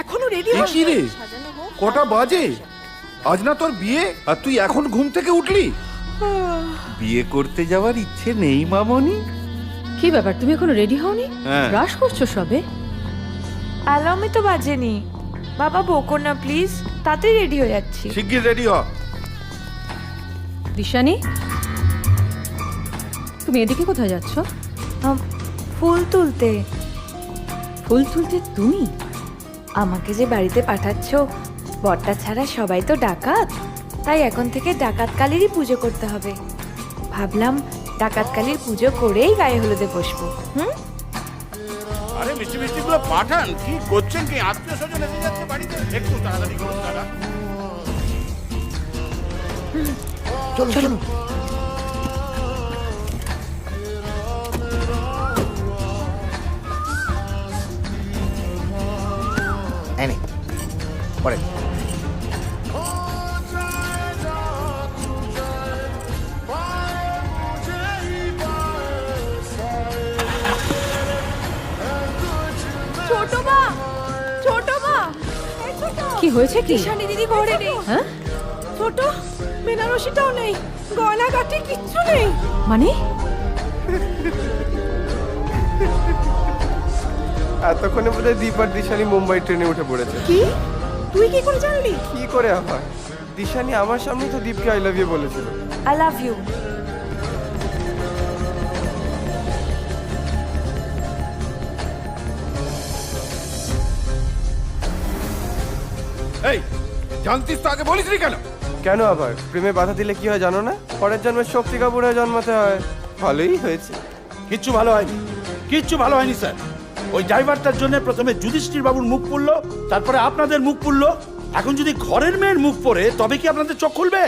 এখনো রেডি কি রে কটা বাজে? আজ না তোর বিয়ে আর তুই এখন ঘুম থেকে উঠলি? বিয়ে করতে যাওয়ার ইচ্ছে নেই মামনি? কি ব্যাপার, তুমি এখনো রেডি হওনি? হ্যাঁ। ব্রাশ করছো সবে? অ্যালার্মই তো বাজেনি। বাবা বকো না প্লিজ, তাড়াতাড়ি রেডি হয়ে যাচ্ছি। শিগগির রেডি হ। দিশানি, তুমি এদিকে কোথায় যাচ্ছ? ফুল তুলতে। ফুল তুলতে তুমি? আমাকে যে বাড়িতে পাঠাচ্ছ, বরটা ছাড়া সবাই তো ডাকাত, তাই এখন থেকে ডাকাত কালীরই পুজো করতে হবে। ভাবলাম ডাকাত কালীর পুজো করেই গায়ে হলুদে বসবো। আরে মিষ্টি মিষ্টি গুলো পাঠান। কি করছেন কি? আত্মীয় স্বজন এসে যাচ্ছে বাড়িতে, একটু তাড়াতাড়ি করুন দাদা। চলো চলো। এনে পরে ছোট মা, ছোট মা, এই ছোট। কি হয়েছে কি? দিশানি দিদি ঘরে নেই। হ্যাঁ? ছোট বেনারসিটাও নেই, গয়না গাটি কিচ্ছু নেই। মানে এতক্ষণে বোধহয় দীপ আর দিশানি মুম্বাই ট্রেনে উঠে পড়েছে। কি? তুই কি করে জানলি? কি করে আবার? দিশানি আমার সামনে তো দীপকে আই লাভ ইউ বলেছিল। I love you. এই জানতিস তো আগে বলিসনি কেন? কেন আবার? প্রেমে বাধা দিলে কি হয় জানো না? পরের জন্মে শক্তি কাপুর হয়ে জন্মাতে হয়। ভালোই হয়েছে। কিচ্ছু ভালো হয়নি, কিচ্ছু ভালো হয়নি স্যার। ওই ড্রাইভারটার জন্য প্রথমে যুধিষ্ঠির বাবুর মুখ পুড়লো, তারপরে আপনাদের মুখ পুড়লো। এখন যদি ঘরের মেয়ের মুখ পড়ে তবে কি আপনাদের চোখ খুলবে?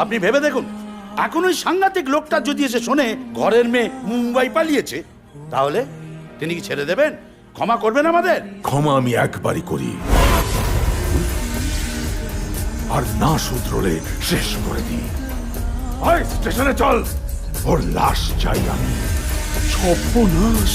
আপনি ভেবে দেখুন, এখন ওই সাংঘাতিক লোকটা যদি এসে শোনে ঘরের মেয়ে মুম্বাই পালিয়েছে, তাহলে তিনি কি ছেড়ে দেবেন? ক্ষমা করবেন আমাদের? ক্ষমা আমি একবারই করি, আর না শুধরলে শেষ করে দিই। আয় স্টেশনে চল, ওর লাশ চাই আমি। সর্বনাশ।